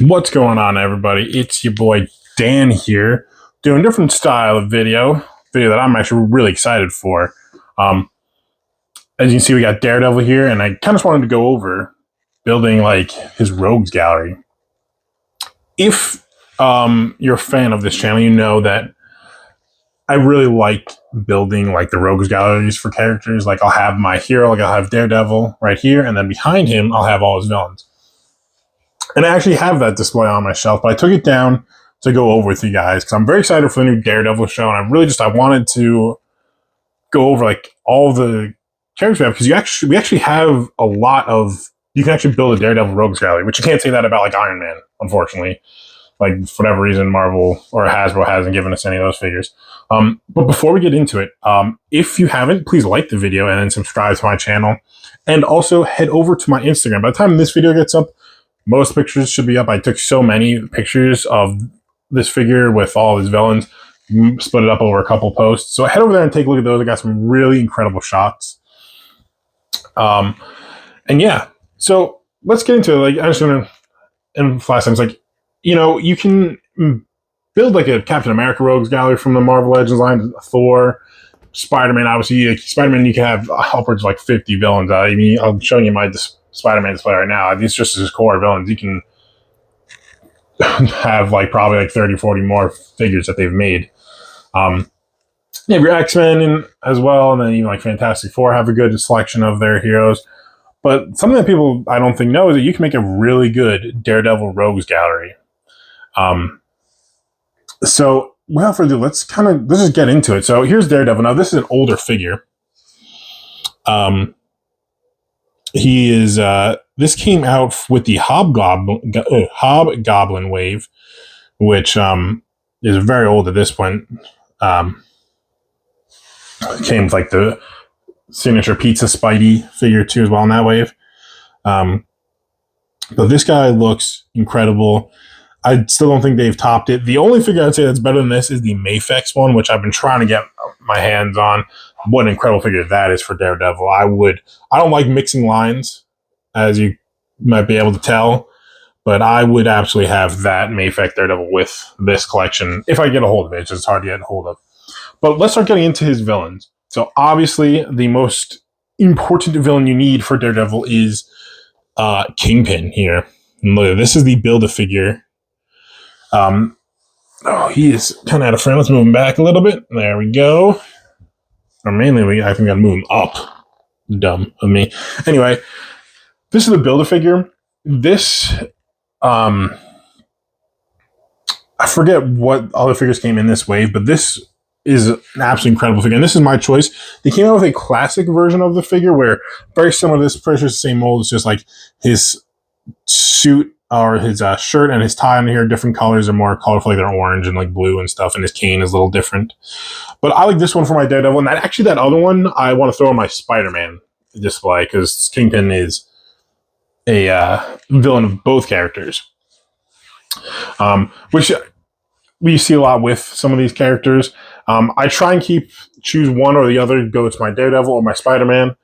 What's going on, everybody? It's your boy Dan here, doing a different style of video that I'm actually really excited for. Um, as you can see, we got Daredevil here, and I kind of just wanted to go over building like his rogues gallery. If you're a fan of this channel, you know that I really like building like the rogues galleries for characters. Like I'll have my hero, like I'll have Daredevil right here, and then behind him I'll have all his villains. And I actually have that display on my shelf, but I took it down to go over with you guys because I'm very excited for the new Daredevil show, and I wanted to go over like all the characters we have because we actually have a lot of. You can actually build a Daredevil rogues gallery, which you can't say that about like Iron Man, unfortunately. Like for whatever reason, Marvel or Hasbro hasn't given us any of those figures. But before we get into it, if you haven't, please like the video and then subscribe to my channel, and also head over to my Instagram. By the time this video gets up, most pictures should be up. I took so many pictures of this figure with all of his villains, split it up over a couple posts. So head over there and take a look at those. I got some really incredible shots. And yeah, so let's get into it. Like I just want to emphasize things like, you can build like a Captain America rogues gallery from the Marvel Legends line, Thor, Spider-Man. Obviously, like Spider-Man, you can have upwards of like 50 villains. I'm showing you my Spider-Man display right now. These just his core villains. You can have like probably like 30, 40 more figures that they've made. You have your X-Men as well, and then even like Fantastic Four have a good selection of their heroes. But something that people I don't think know is that you can make a really good Daredevil rogues gallery. So without further ado, let's just get into it. So here's Daredevil. Now this is an older figure. He is. This came out with the Hobgoblin wave, which is very old at this point. It came with like the signature Pizza Spidey figure too, as well in that wave. But this guy looks incredible. I still don't think they've topped it. The only figure I'd say that's better than this is the Mafex one, which I've been trying to get my hands on. What an incredible figure that is for Daredevil. I don't like mixing lines, as you might be able to tell, but I would absolutely have that Mafex Daredevil with this collection if I get a hold of it. It's just hard to get a hold of. But let's start getting into his villains. So obviously the most important villain you need for Daredevil is Kingpin here. And look, this is the Build-A-Figure. He is kind of out of frame. Let's move him back a little bit. There we go. Or mainly, I think I gotta move him up. Dumb of me. Anyway, this is the Build-A-Figure. This, I forget what other figures came in this wave, but this is an absolutely incredible figure. And this is my choice. They came out with a classic version of the figure where very similar to this, pretty much the same mold. It's just like his suit or his shirt and his tie on here, different colors are more colorful, like they're orange and like blue and stuff, and his cane is a little different. But I like this one for my Daredevil, and that other one I want to throw on my Spider-Man display because Kingpin is a villain of both characters, which we see a lot with some of these characters. I try and choose one or the other, go to my Daredevil or my Spider-Man.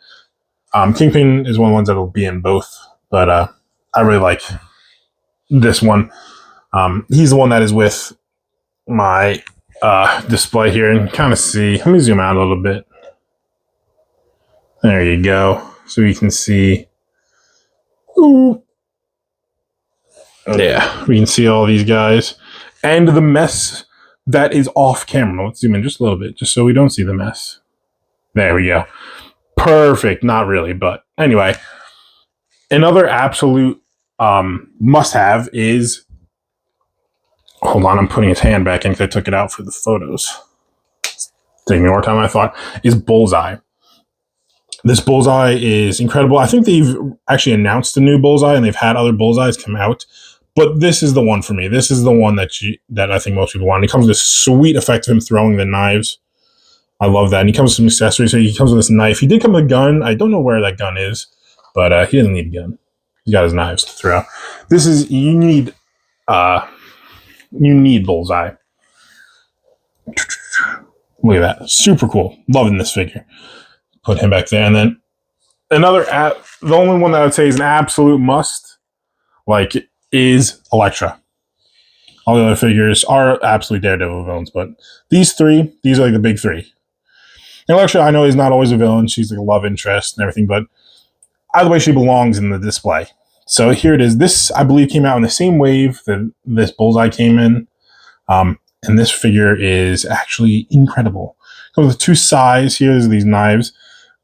Kingpin is one of the ones that'll be in both, but I really like this one. He's the one that is with my display here, and kind of see. Let me zoom out a little bit. There you go, so you can see. Ooh. Yeah, we can see all these guys and the mess that is off camera. Let's zoom in just a little bit, just so we don't see the mess. There we go. Perfect. Not really, but anyway, another absolute must-have is. Hold on, I'm putting his hand back in because I took it out for the photos. It's taking more time than I thought. Is Bullseye. This Bullseye is incredible. I think they've actually announced a new Bullseye, and they've had other Bullseyes come out. But this is the one for me. This is the one that I think most people want. He comes with this sweet effect of him throwing the knives. I love that. And he comes with some accessories. So he comes with this knife. He did come with a gun. I don't know where that gun is, but he doesn't need a gun. He's got his knives to throw. You need Bullseye. Look at that. Super cool. Loving this figure. Put him back there. And then the only one that I would say is an absolute must, like is Elektra. All the other figures are absolutely Daredevil villains, but these are like the big three. And Elektra, I know, is not always a villain. She's like a love interest and everything, but either way, she belongs in the display. So here it is. This, I believe, came out in the same wave that this Bullseye came in. And this figure is actually incredible. Comes with two sides. Here's these knives.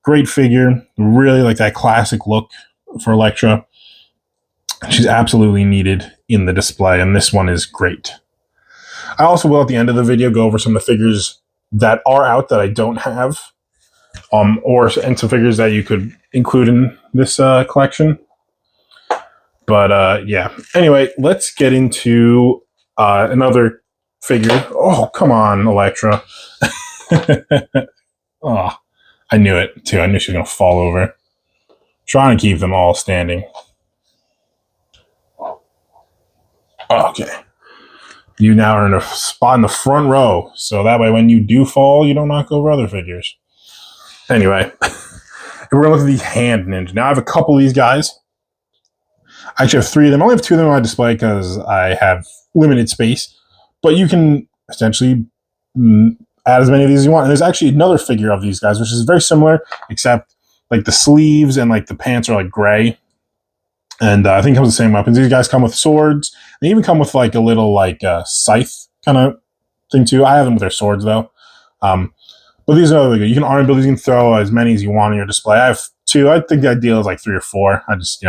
Great figure. Really like that classic look for Elektra. She's absolutely needed in the display, and this one is great. I also will, at the end of the video, go over some of the figures that are out that I don't have, and some figures that you could include in this collection. But yeah. Anyway, let's get into another figure. Oh, come on, Elektra. Oh, I knew it too. I knew she was gonna fall over. Trying to keep them all standing. Okay. You now are in a spot in the front row, so that way when you do fall, you don't knock over other figures. Anyway, we're gonna look at the Hand Ninja. Now I have a couple of these guys. I actually have 3 of them. I only have 2 of them on my display because I have limited space. But you can essentially add as many of these as you want. And there's actually another figure of these guys, which is very similar, except like the sleeves and like the pants are like gray. And I think it comes with the same weapons. These guys come with swords. They even come with like a little like scythe kind of thing too. I have them with their swords though. But these are really good. You can arm build these. You can throw as many as you want in your display. I have 2. I think the ideal is like 3 or 4. I just,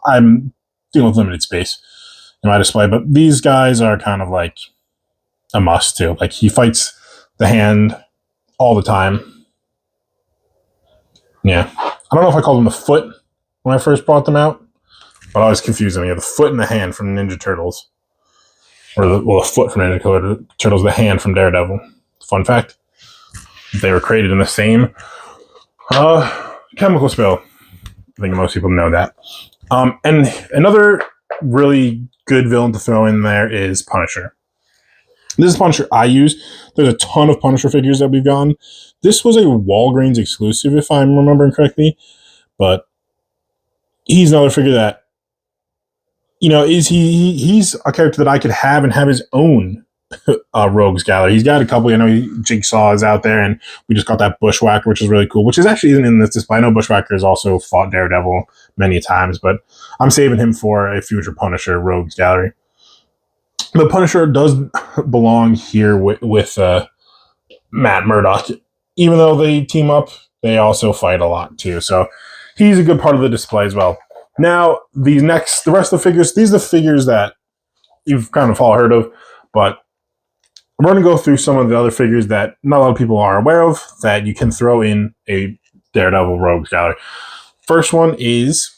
I'm dealing with limited space in my display. But these guys are kind of like a must too. Like he fights the Hand all the time. Yeah. I don't know if I called them the Foot when I first brought them out. But I was confusing me. The Foot and the Hand from Ninja Turtles. Or the Foot from Ninja Turtles, the Hand from Daredevil. Fun fact. They were created in the same chemical spill. I think most people know that. And another really good villain to throw in there is Punisher. This is Punisher I use. There's a ton of Punisher figures that we've gotten. This was a Walgreens exclusive, if I'm remembering correctly. But he's another figure that, he's a character that I could have and have his own Rogues Gallery. He's got a couple. Jigsaw is out there, and we just got that Bushwhacker, which is really cool. Which is actually isn't in this display. I know Bushwhacker has also fought Daredevil many times, but I'm saving him for a future Punisher Rogues Gallery. The Punisher does belong here with Matt Murdock. Even though they team up, they also fight a lot too. So he's a good part of the display as well. Now, the rest of the figures, these are the figures that you've kind of all heard of, but I'm going to go through some of the other figures that not a lot of people are aware of that you can throw in a Daredevil Rogues Gallery. First one is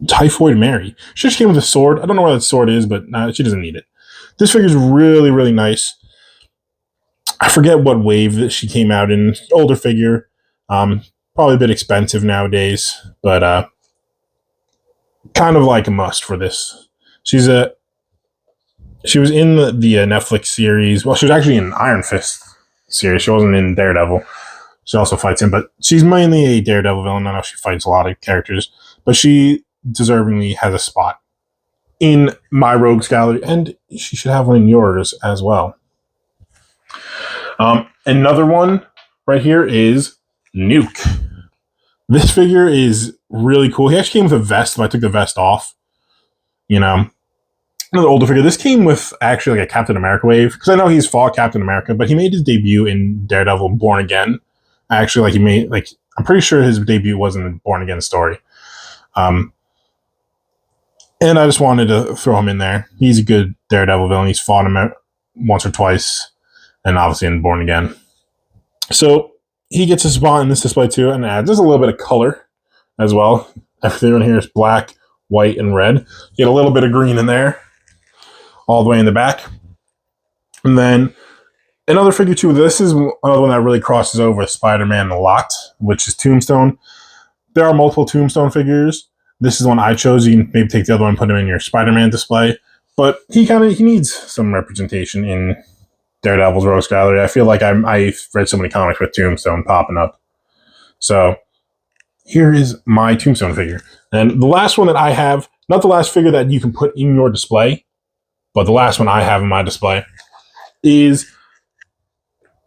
Typhoid Mary. She just came with a sword. I don't know where that sword is, but she doesn't need it. This figure is really, really nice. I forget what wave that she came out in. Older figure. Probably a bit expensive nowadays, but kind of like a must for this. She was in the Netflix series. Well, she was actually in Iron Fist series. She wasn't in Daredevil. She also fights him, but she's mainly a Daredevil villain. I know she fights a lot of characters, but she deservingly has a spot in my Rogues Gallery, and she should have one in yours as well. Another one right here is Nuke. This figure is really cool. He actually came with a vest, but I took the vest off. Another older figure. This came with actually like a Captain America wave, because I know he's fought Captain America, but he made his debut in Daredevil Born Again. Actually, I'm pretty sure his debut was in the Born Again story. And I just wanted to throw him in there. He's a good Daredevil villain. He's fought him once or twice, and obviously in Born Again. So he gets a spot in this display too, and adds just a little bit of color as well. Everything in here is black, white, and red. You get a little bit of green in there, all the way in the back. And then another figure too. This is another one that really crosses over with Spider-Man a lot, which is Tombstone. There are multiple Tombstone figures. This is the one I chose. You can maybe take the other one and put him in your Spider-Man display. But he needs some representation in Daredevil's Rogues Gallery. I feel like I've read so many comics with Tombstone popping up. So here is my Tombstone figure. And the last one that I have, not the last figure that you can put in your display, but the last one I have in my display is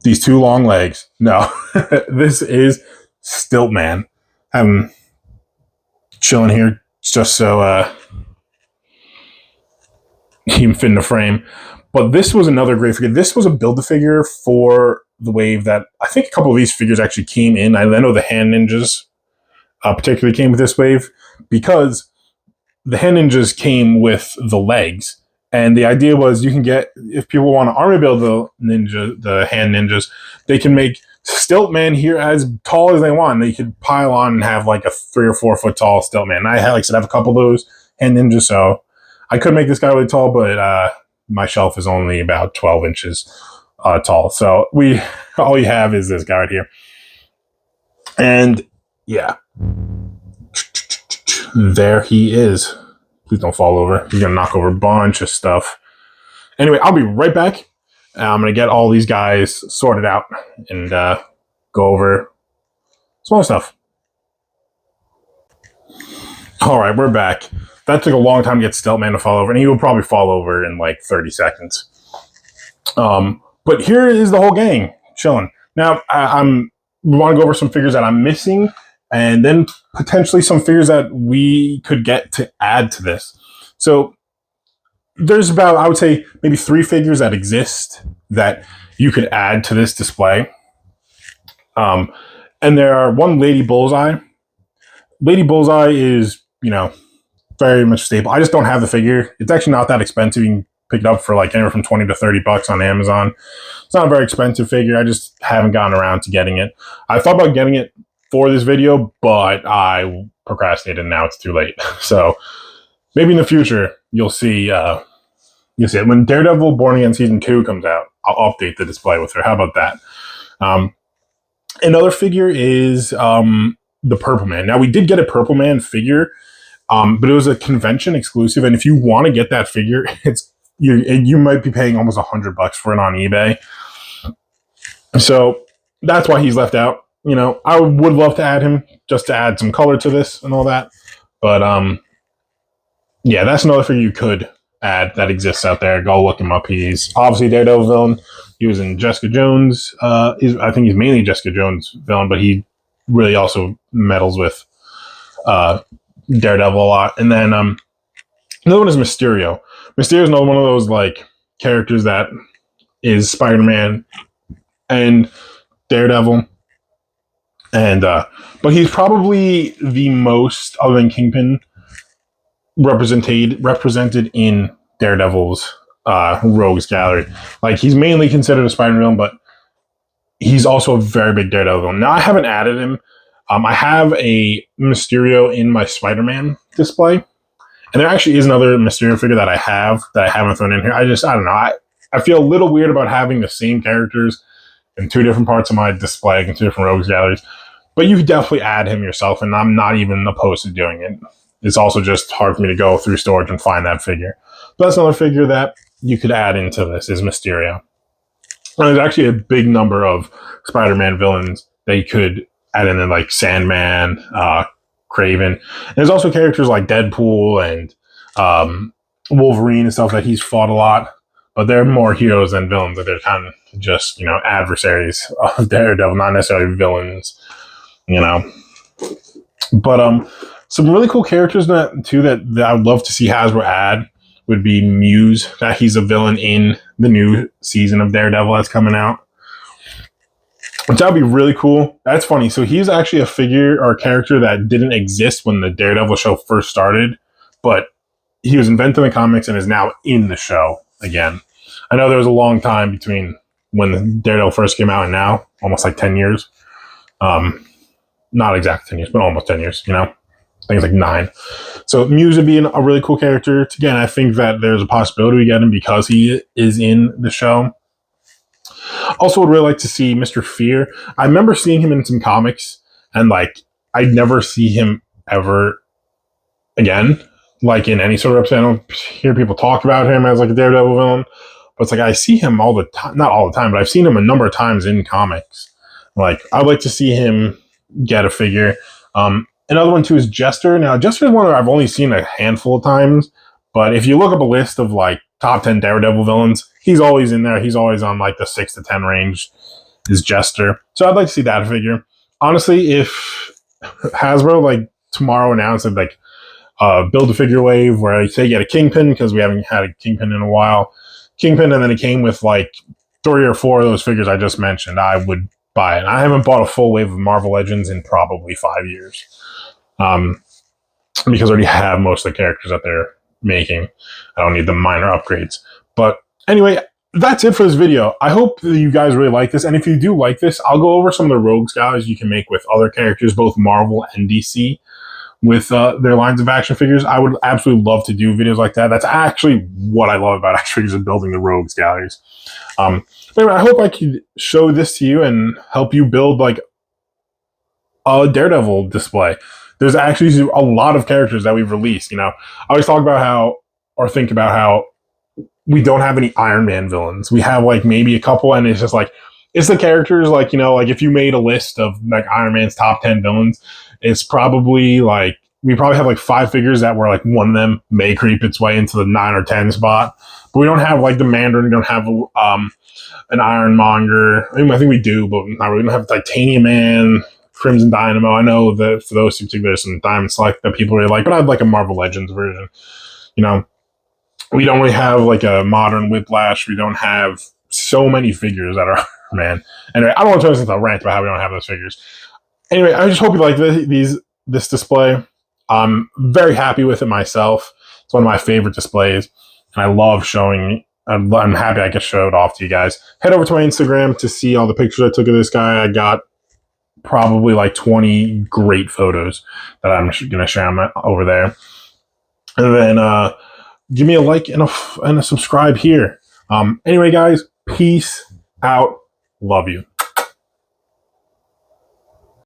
these two long legs. No, this is Stiltman. I'm chilling here just so he can fit in the frame. But this was another great figure. This was a Build-A-Figure for the wave that I think a couple of these figures actually came in. I know the Hand Ninjas particularly came with this wave because the Hand Ninjas came with the legs. And the idea was you can get, if people want to army build the Hand Ninjas, they can make Stiltman here as tall as they want. They could pile on and have like a 3 or 4 foot tall Stiltman. And I had, like I said, I have a couple of those Hand Ninjas, so I could make this guy really tall, but my shelf is only about 12 inches tall. So all you have is this guy right here. And yeah, there he is. Please don't fall over. He's going to knock over a bunch of stuff. Anyway, I'll be right back. I'm going to get all these guys sorted out and go over some other stuff. All right, we're back. That took a long time to get Stiltman to fall over, and he will probably fall over in like 30 seconds. But here is the whole gang chilling. Now, we want to go over some figures that I'm missing, and then potentially some figures that we could get to add to this. So there's about, I would say, maybe 3 figures that exist that you could add to this display. And there are one Lady Bullseye. Lady Bullseye is, very much stable. I just don't have the figure. It's actually not that expensive. You can pick it up for like anywhere from $20 to $30 on Amazon. It's not a very expensive figure. I just haven't gotten around to getting it. I thought about getting it for this video, but I procrastinated and now it's too late. So maybe in the future you'll see it. When Daredevil Born Again Season 2 comes out, I'll update the display with her. How about that? Another figure is the Purple Man. Now, we did get a Purple Man figure, but it was a convention exclusive, and if you want to get that figure, you might be paying almost $100 for it on eBay. So that's why he's left out. I would love to add him just to add some color to this and all that. But yeah, that's another figure you could add that exists out there. Go look him up. He's obviously a Daredevil villain. He was in Jessica Jones. I think he's mainly Jessica Jones villain, but he really also meddles with Daredevil a lot. And then another one is Mysterio. Mysterio is another one of those like characters that is Spider-Man and Daredevil. And but he's probably the most, other than Kingpin, represented in Daredevil's Rogues Gallery. Like, he's mainly considered a Spider-Man villain, but he's also a very big Daredevil villain. Now, I haven't added him. I have a Mysterio in my Spider-Man display, and there actually is another Mysterio figure that I haven't thrown in here. I don't know. I feel a little weird about having the same characters in 2 different parts of my display in 2 different Rogues Galleries. But you could definitely add him yourself, and I'm not even opposed to doing it. It's also just hard for me to go through storage and find that figure. But that's another figure that you could add into this, is Mysterio. And there's actually a big number of Spider-Man villains that you could add in, like Sandman, Kraven. And there's also characters like Deadpool and Wolverine and stuff that he's fought a lot. But they're more heroes than villains. They're kind of just, adversaries of Daredevil, not necessarily villains, But some really cool characters too that I would love to see Hasbro add would be Muse. That he's a villain in the new season of Daredevil that's coming out, which that would be really cool. That's funny. So he's actually a figure or a character that didn't exist when the Daredevil show first started, but he was invented in the comics and is now in the show again. I know there was a long time between when the Daredevil first came out and now, almost like 10 years. Not exactly 10 years, but almost 10 years, I think it's like 9. So Muse would be a really cool character. Again, I think that there's a possibility we get him because he is in the show. Also would really like to see Mr. Fear. I remember seeing him in some comics, and like I'd never see him ever again, like in any sort of episode. I don't hear people talk about him as like a Daredevil villain, but it's like I see him all the time, not all the time, but I've seen him a number of times in comics. Like, I'd like to see him get a figure. Another one too is Jester. Now, Jester is one that I've only seen a handful of times, but if you look up a list of like top 10 Daredevil villains, he's always in there. He's always on like the 6 to 10 range. Is Jester. So I'd like to see that figure. Honestly, if Hasbro like tomorrow announced like build a figure wave where I say get a Kingpin because we haven't had a Kingpin in a while, Kingpin, and then it came with like 3 or 4 of those figures I just mentioned, I would buy it. I haven't bought a full wave of Marvel Legends in probably 5 years. Because I already have most of the characters that they're making. I don't need the minor upgrades. But anyway, that's it for this video. I hope that you guys really like this. And if you do like this, I'll go over some of the rogues guys you can make with other characters, both Marvel and DC, with their lines of action figures. I would absolutely love to do videos like that. That's actually what I love about action figures and building the rogues galleries. Anyway, I hope I could show this to you and help you build like a Daredevil display. There's actually a lot of characters that we've released. You know, I always talk about how, or think about how we don't have any Iron Man villains. We have like maybe a couple, and it's just like, it's the characters like, you know, like if you made a list of like Iron Man's top 10 villains, it's probably like, we probably have like 5 figures that were like one of them may creep its way into the 9 or 10 spot. But we don't have like the Mandarin, we don't have an Ironmonger. I think we do, but not really. We don't have Titanium Man, Crimson Dynamo. I know that for those two, there's some Diamond Select that people really like, but I'd like a Marvel Legends version. You know, we don't really have like a modern Whiplash. We don't have so many figures that are, man. Anyway, I don't want to turn this into a rant about how we don't have those figures. Anyway, I just hope you like this display. I'm very happy with it myself. It's one of my favorite displays, and I love showing. I'm happy I could show it off to you guys. Head over to my Instagram to see all the pictures I took of this guy. I got probably like 20 great photos that I'm going to share over there. And then give me a like and a subscribe here. Anyway, guys, peace out. Love you.